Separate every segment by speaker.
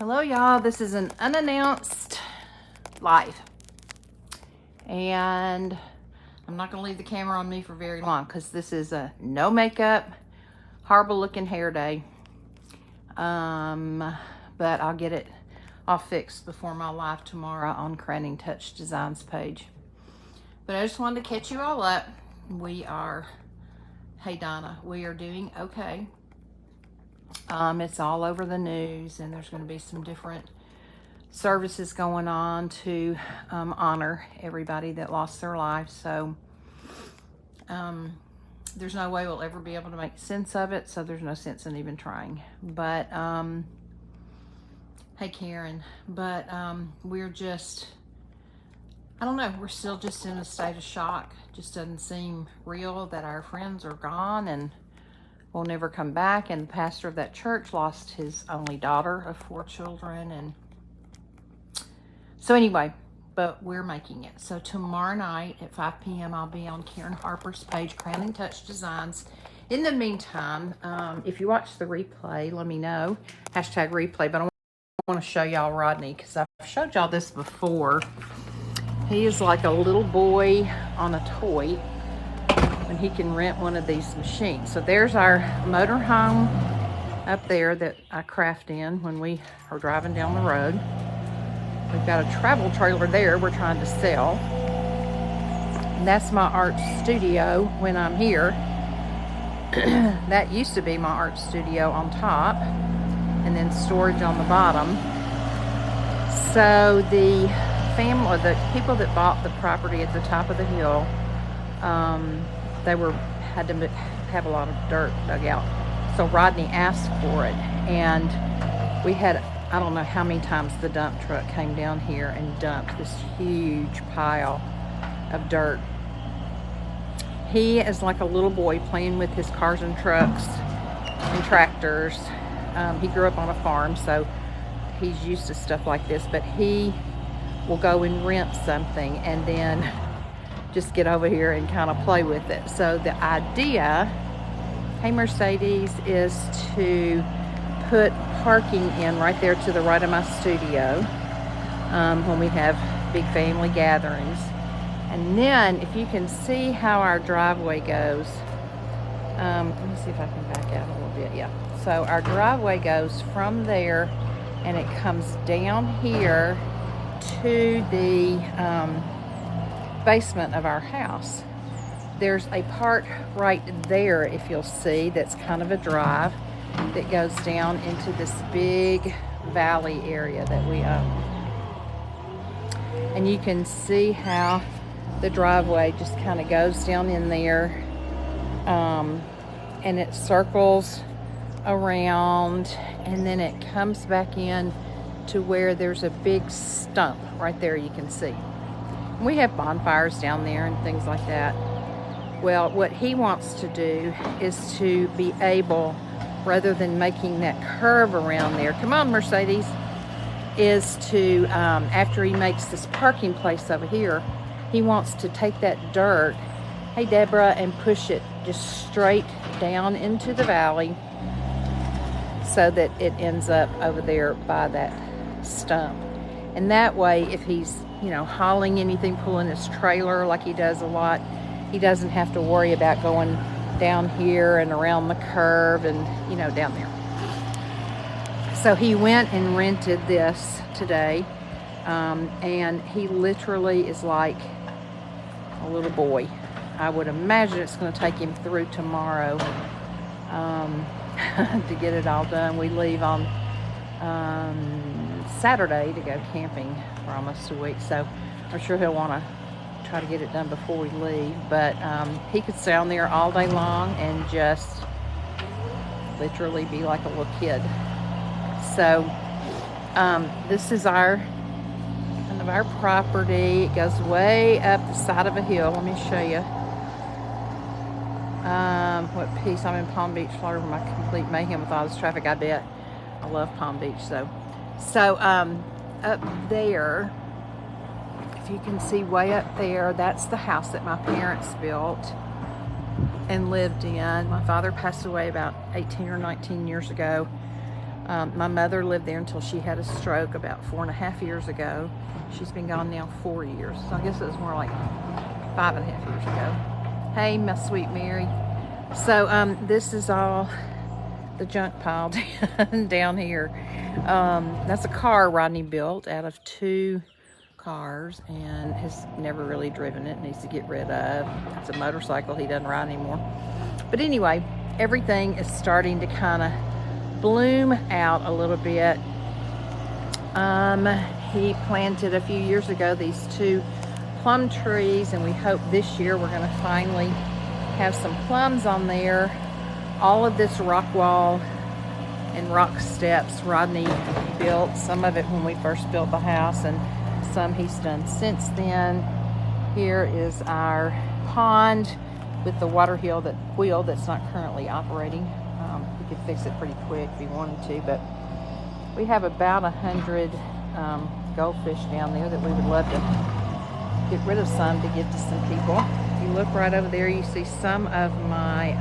Speaker 1: Hello y'all, this is an unannounced live and I'm not going to leave the camera on me for very long because this is a no makeup, horrible looking hair day, but I'll get it all fixed before my live tomorrow on Crowning Touch Designs page. But I just wanted to catch you all up. Hey Donna, we are doing okay. It's all over the news, and there's going to be some different services going on to honor everybody that lost their lives. So there's no way we'll ever be able to make sense of it, so there's no sense in even trying. But hey Karen, but we're just, I don't know, we're still just in a state of shock. Just doesn't seem real that our friends are gone and will never come back. And the pastor of that church lost his only daughter of 4 children. And so anyway, but we're making it. So tomorrow night at 5 p.m. I'll be on Karen Harper's page, Crowning Touch Designs. In the meantime, if you watch the replay, let me know. #replay. But I want to show y'all Rodney because I've showed y'all this before. He is like a little boy on a toy, and he can rent one of these machines. So there's our motor home up there that I craft in when we are driving down the road. We've got a travel trailer there we're trying to sell. And that's my art studio when I'm here. That used to be my art studio on top, and then storage on the bottom. So the people that bought the property at the top of the hill, they had to have a lot of dirt dug out. So Rodney asked for it, and we had, I don't know how many times the dump truck came down here and dumped this huge pile of dirt. He is like a little boy playing with his cars and trucks and tractors. He grew up on a farm, so he's used to stuff like this, but he will go and rent something and then just get over here and kind of play with it. So the idea, hey Mercedes, is to put parking in right there to the right of my studio when we have big family gatherings. And then if you can see how our driveway goes, let me see if I can back out a little bit. Yeah, so our driveway goes from there and it comes down here to the basement of our house. There's a part right there, if you'll see, that's kind of a drive that goes down into this big valley area that we own. And you can see how the driveway just kind of goes down in there, and it circles around, and then it comes back in to where there's a big stump right there you can see. We have bonfires down there and things like that. Well, what he wants to do is to be able, rather than making that curve around there, come on Mercedes, is to, after he makes this parking place over here, he wants to take that dirt, hey Deborah, and push it just straight down into the valley so that it ends up over there by that stump. And that way, if he's, hauling anything, pulling his trailer like he does a lot, he doesn't have to worry about going down here and around the curve and, down there. So he went and rented this today, and he literally is like a little boy. I would imagine it's going to take him through tomorrow to get it all done. We leave on Saturday to go camping for almost a week, so I'm sure he'll want to try to get it done before we leave. But he could stay on there all day long and just literally be like a little kid. So this is our property. It goes way up the side of a hill. Let me show you what piece. I'm in Palm Beach, Florida, with my complete mayhem with all this traffic. I bet. I love Palm Beach. So up there, if you can see way up there, that's the house that my parents built and lived in. My father passed away about 18 or 19 years ago. My mother lived there until she had a stroke about 4.5 years ago. She's been gone now 4 years. So I guess it was more like 5.5 years ago. Hey, my sweet Mary. So this is all the junk pile down here. That's a car Rodney built out of 2 cars and has never really driven it. Needs to get rid of. It's a motorcycle he doesn't ride anymore. But anyway, everything is starting to kind of bloom out a little bit. He planted a few years ago these 2 plum trees, and we hope this year we're going to finally have some plums on there. All of this rock wall and rock steps Rodney built, some of it when we first built the house and some he's done since then. Here is our pond with the water wheel that's not currently operating. We could fix it pretty quick if we wanted to, but we have about 100 goldfish down there that we would love to get rid of some to give to some people. If you look right over there, you see some of my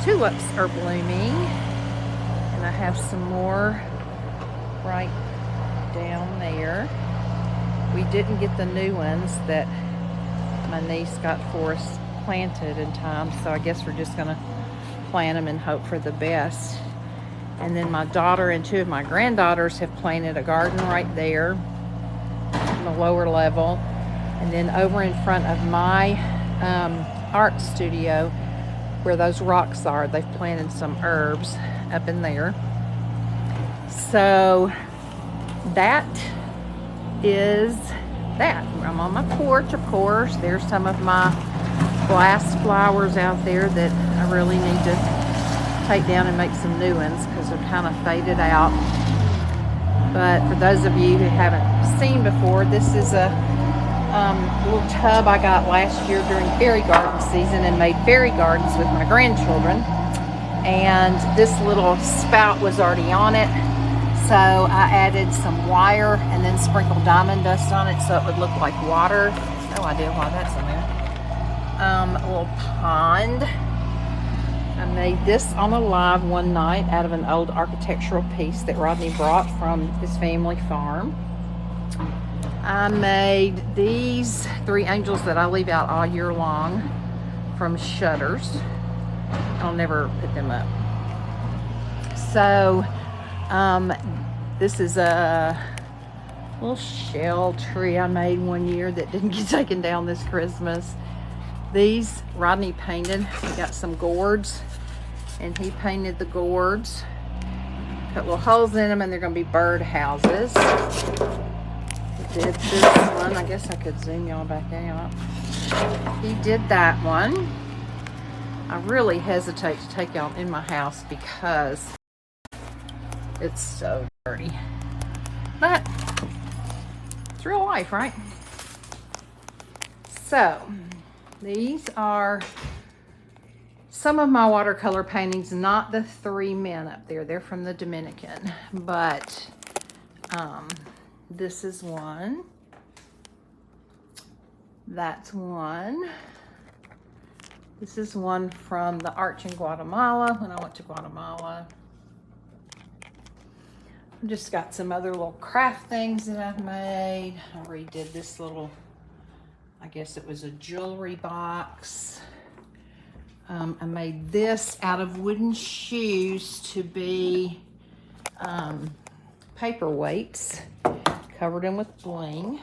Speaker 1: tulips are blooming, and I have some more right down there. We didn't get the new ones that my niece got for us planted in time, so I guess we're just gonna plant them and hope for the best. And then my daughter and 2 of my granddaughters have planted a garden right there in the lower level. And then over in front of my art studio, where those rocks are, they've planted some herbs up in there. So that is that. I'm on my porch, of course. There's some of my glass flowers out there that I really need to take down and make some new ones because they're kind of faded out. But for those of you who haven't seen before, this is a little tub I got last year during fairy garden season and made fairy gardens with my grandchildren. And this little spout was already on it, so I added some wire and then sprinkled diamond dust on it so it would look like water. No idea why that's in there. A little pond. I made this on a live one night out of an old architectural piece that Rodney brought from his family farm. I made these 3 angels that I leave out all year long from shutters. I'll never put them up. So this is a little shell tree I made one year that didn't get taken down this Christmas. These Rodney painted. We got some gourds and he painted the gourds. Put little holes in them and they're going to be bird houses. He did this one. I guess I could zoom y'all back out. He did that one. I really hesitate to take y'all in my house because it's so dirty. But it's real life, right? So these are some of my watercolor paintings, not the 3 men up there. They're from the Dominican, but this is one. That's one. This is one from the Arch in Guatemala when I went to Guatemala. I've just got some other little craft things that I've made. I redid this little, I guess it was a jewelry box. I made this out of wooden shoes to be paperweights. Covered them with bling.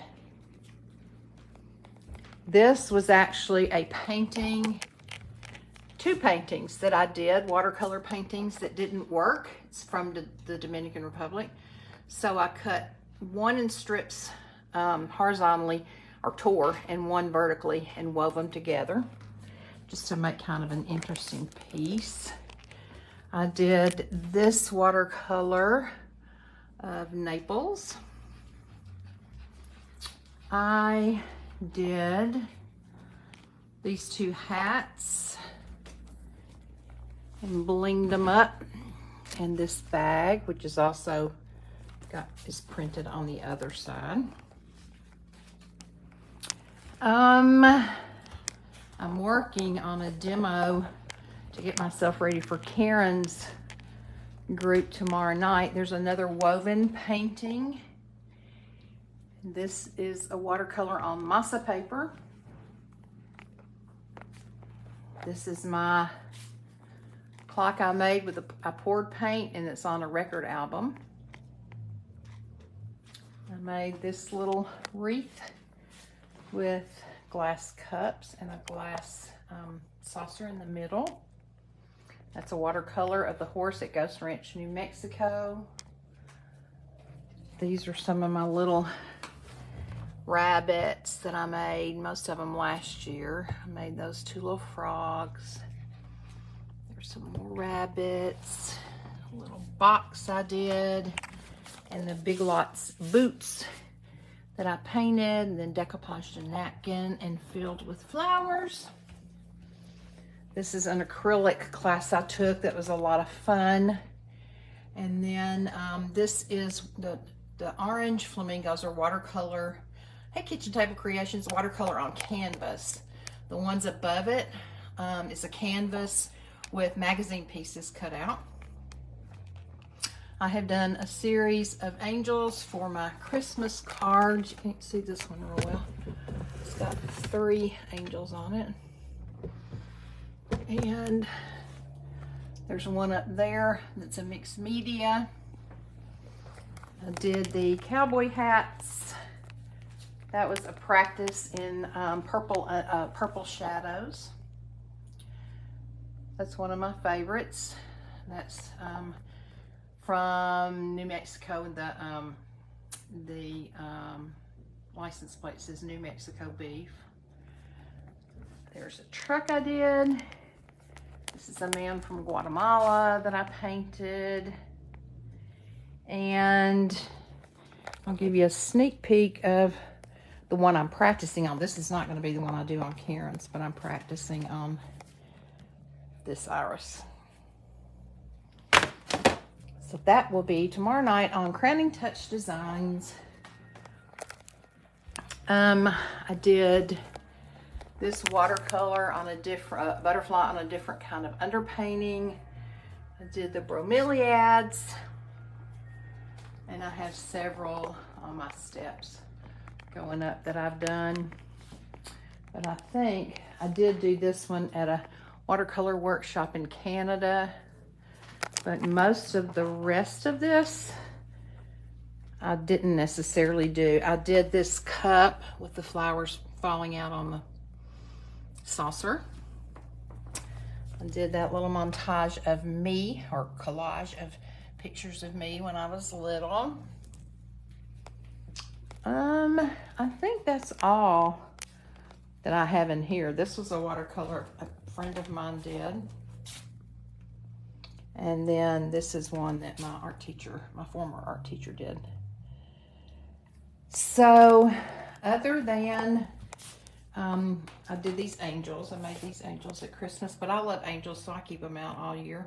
Speaker 1: This was actually a painting, 2 paintings that I did, watercolor paintings that didn't work. It's from the Dominican Republic. So I cut one in strips horizontally, or tore, and one vertically, and wove them together just to make kind of an interesting piece. I did this watercolor of Naples. I did these 2 hats and blinged them up, and this bag, which is also is printed on the other side. I'm working on a demo to get myself ready for Karen's group tomorrow night. There's another woven painting. This is a watercolor on masa paper. This is my clock I made with I poured paint, and it's on a record album. I made this little wreath with glass cups and a glass saucer in the middle. That's a watercolor of the horse at Ghost Ranch, New Mexico. These are some of my little rabbits that I made, most of them last year. I made those two little frogs. There's some more rabbits, a little box I did, and the Big Lots boots that I painted, and then decoupaged a napkin and filled with flowers. This is an acrylic class I took that was a lot of fun. And then this is the orange flamingos are watercolor. Hey, Kitchen Table Creations, watercolor on canvas. The ones above it is a canvas with magazine pieces cut out. I have done a series of angels for my Christmas cards. You can't see this one real well. It's got 3 angels on it. And there's one up there that's a mixed media. I did the cowboy hats. That was a practice in purple shadows. That's one of my favorites. That's from New Mexico. The license plate says New Mexico beef. There's a truck I did. This is a man from Guatemala that I painted. And I'll give you a sneak peek of the one I'm practicing on. This is not going to be the one I do on Karen's, but I'm practicing on this iris. So that will be tomorrow night on Crowning Touch Designs. I did this watercolor on a different butterfly on a different kind of underpainting. I did the bromeliads, and I have several on my steps going up that I've done. But I think I did do this one at a watercolor workshop in Canada. But most of the rest of this, I didn't necessarily do. I did this cup with the flowers falling out on the saucer. I did that little montage of me, or collage of pictures of me when I was little. I think that's all that I have in here. This was a watercolor a friend of mine did. And then this is one that my former art teacher did. So other than, I did these angels. I made these angels at Christmas, but I love angels, so I keep them out all year.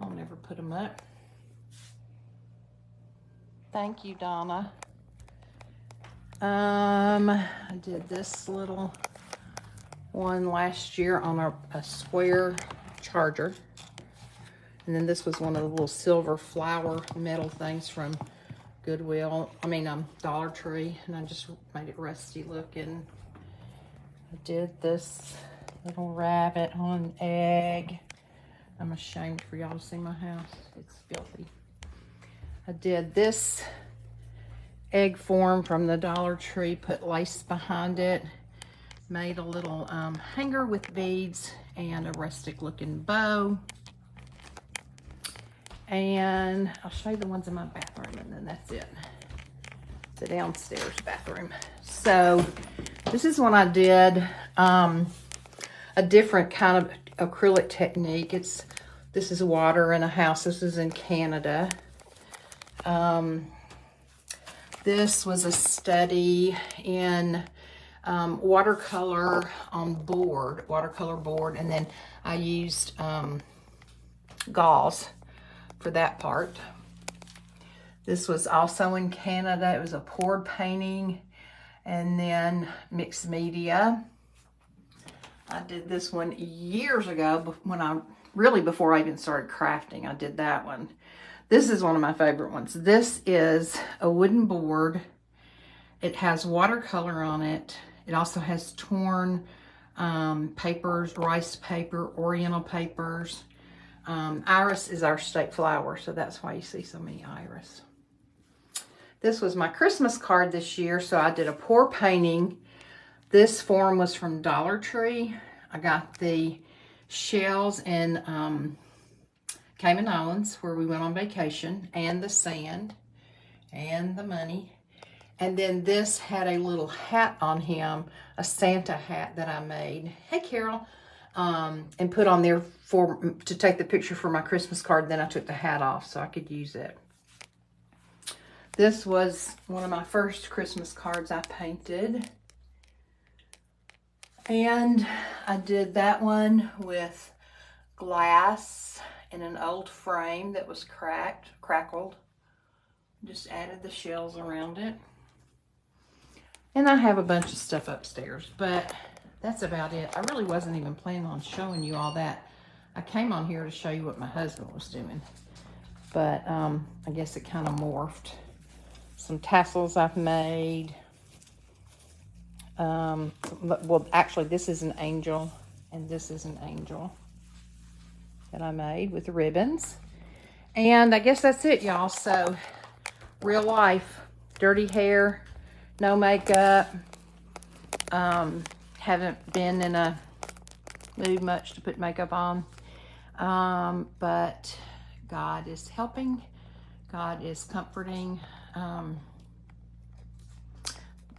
Speaker 1: I'll never put them up. Thank you, Donna. I did this little one last year on a square charger. And then this was one of the little silver flower metal things from Goodwill. Dollar Tree. And I just made it rusty looking. I did this little rabbit on an egg. I'm ashamed for y'all to see my house. It's filthy. I did this egg form from the Dollar Tree, put lace behind it, made a little hanger with beads and a rustic looking bow. And I'll show you the ones in my bathroom, and then that's it. The downstairs bathroom. So this is when I did a different kind of acrylic technique. This is water in a house. This is in Canada. This was a study in watercolor board, and then I used gauze for that part. This was also in Canada. It was a poured painting, and then mixed media. I did this one years ago when I really before I even started crafting, I did that one. This is one of my favorite ones. This is a wooden board. It has watercolor on it. It also has torn papers, rice paper, oriental papers. Iris is our state flower, so that's why you see so many iris. This was my Christmas card this year, so I did a pour painting. This form was from Dollar Tree. I got the shells in Cayman Islands where we went on vacation, and the sand, and the money. And then this had a little hat on him, a Santa hat that I made. Hey, Carol. And put on there to take the picture for my Christmas card. Then I took the hat off so I could use it. This was one of my first Christmas cards I painted. And I did that one with glass in an old frame that was crackled. Just added the shells around it. And I have a bunch of stuff upstairs, but that's about it. I really wasn't even planning on showing you all that. I came on here to show you what my husband was doing, but I guess it kind of morphed. Some tassels I've made. Well, actually, this is an angel, and this is an angel that I made with the ribbons. And I guess that's it, y'all. So, real life, dirty hair, no makeup. Haven't been in a mood much to put makeup on. But God is helping. God is comforting.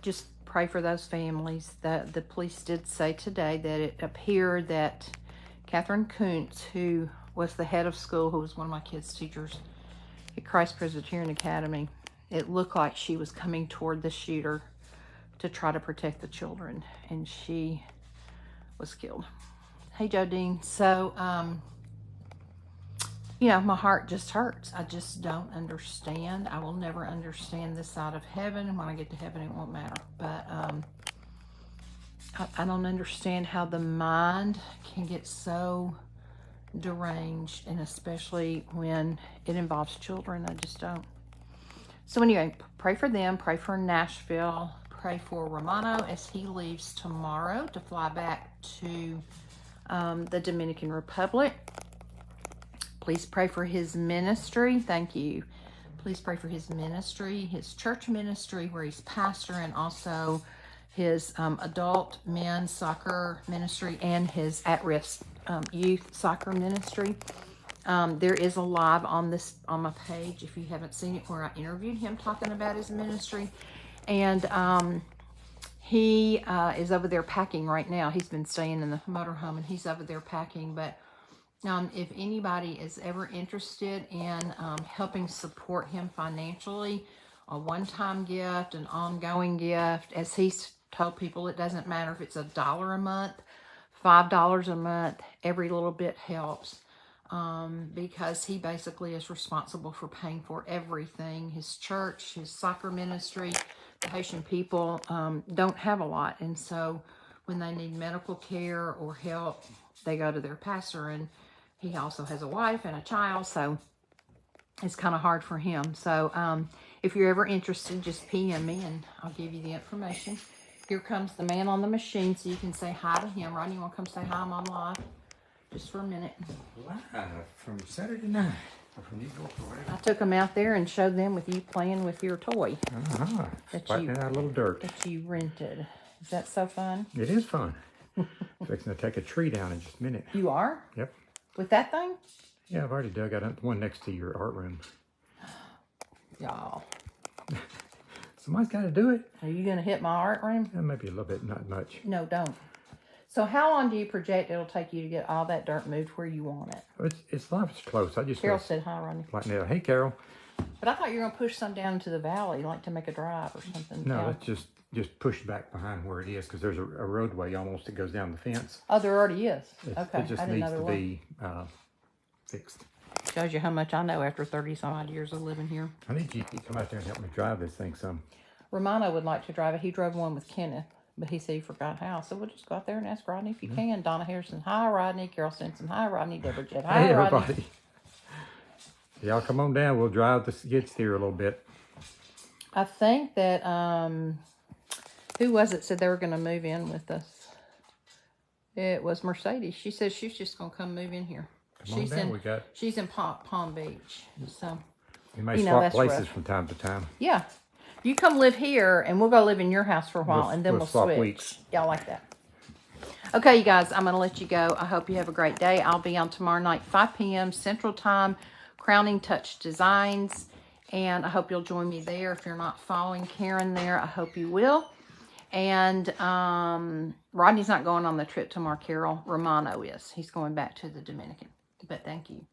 Speaker 1: Just pray for those families. The police did say today that it appeared that Catherine Kuntz, who was the head of school, who was one of my kids' teachers at Christ Presbyterian Academy, it looked like she was coming toward the shooter to try to protect the children, and she was killed. Hey, Jodine. So, you know, my heart just hurts. I just don't understand. I will never understand this side of heaven, and when I get to heaven, it won't matter. But I don't understand how the mind can get so deranged, and especially when it involves children. I just don't. So anyway, pray for them. Pray for Nashville. Pray for Romano as he leaves tomorrow to fly back to the Dominican Republic. Please pray for his ministry. Thank you. Please pray for his ministry, his church ministry where he's pastor, and also his adult men's soccer ministry and his at-risk youth soccer ministry. There is a live on my page, if you haven't seen it, where I interviewed him talking about his ministry. And he is over there packing right now. He's been staying in the motorhome, and he's over there packing. But if anybody is ever interested in helping support him financially, a one-time gift, an ongoing gift, as he's told people, it doesn't matter if it's $1 a month, $5 a month, every little bit helps. Because he basically is responsible for paying for everything. His church, his soccer ministry, the Haitian people don't have a lot. And so when they need medical care or help, they go to their pastor. And he also has a wife and a child, so it's kind of hard for him. So if you're ever interested, just PM me and I'll give you the information. Here comes the man on the machine, so you can say hi to him. Rodney, you want to come say hi? I'm on live. Just for a minute.
Speaker 2: Live from Saturday night.
Speaker 1: I took them out there and showed them with you playing with your toy.
Speaker 2: Splatting out a little dirt.
Speaker 1: That you rented. Is that so fun?
Speaker 2: It is fun. Fixing to take a tree down in just a minute.
Speaker 1: You are?
Speaker 2: Yep.
Speaker 1: With that thing?
Speaker 2: Yeah, I've already dug out the one next to your art room.
Speaker 1: Y'all.
Speaker 2: Somebody's got to do it.
Speaker 1: Are you going to hit my art room?
Speaker 2: Yeah, maybe a little bit, not much.
Speaker 1: No, don't. So how long do you project it'll take you to get all that dirt moved where you want it?
Speaker 2: It's life's close. I just
Speaker 1: Carol said hi, Ronnie.
Speaker 2: Like now, hey Carol.
Speaker 1: But I thought you were gonna push some down into the valley, like to make a drive or something.
Speaker 2: No,
Speaker 1: down.
Speaker 2: that's just pushed back behind where it is because there's a roadway almost that goes down the fence.
Speaker 1: Oh, there already is. Okay,
Speaker 2: It just needs to be fixed.
Speaker 1: Shows you how much I know after 30 some odd years of living here.
Speaker 2: I need you to come out there and help me drive this thing some.
Speaker 1: Romano would like to drive it. He drove one with Kenneth. But he said he forgot how. So we'll just go out there and ask Rodney if you can. Donna Harrison, hi, Rodney. Carol Simpson, hi, Rodney. Deborah Jett, hi,
Speaker 2: Hey,
Speaker 1: Rodney.
Speaker 2: everybody. Y'all come on down. We'll drive the skid steer a little bit.
Speaker 1: I think that, who was it said they were going to move in with us? It was Mercedes. She said she's just going to come move in here.
Speaker 2: Come on down.
Speaker 1: She's in Palm Beach. So,
Speaker 2: We may
Speaker 1: you know,
Speaker 2: swap
Speaker 1: that's
Speaker 2: places
Speaker 1: rough.
Speaker 2: from time to time.
Speaker 1: Yeah. You come live here, and we'll go live in your house for a while, and then
Speaker 2: we'll
Speaker 1: we'll
Speaker 2: swap
Speaker 1: switch.
Speaker 2: weeks.
Speaker 1: Y'all like that? Okay, you guys, I'm going to let you go. I hope you have a great day. I'll be on tomorrow night, 5 p.m. Central Time, Crowning Touch Designs, and I hope you'll join me there. If you're not following Karen there, I hope you will. And Rodney's not going on the trip to Marquero. Romano is. He's going back to the Dominican. But thank you.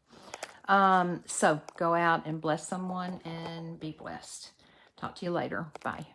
Speaker 1: So go out and bless someone and be blessed. Talk to you later. Bye.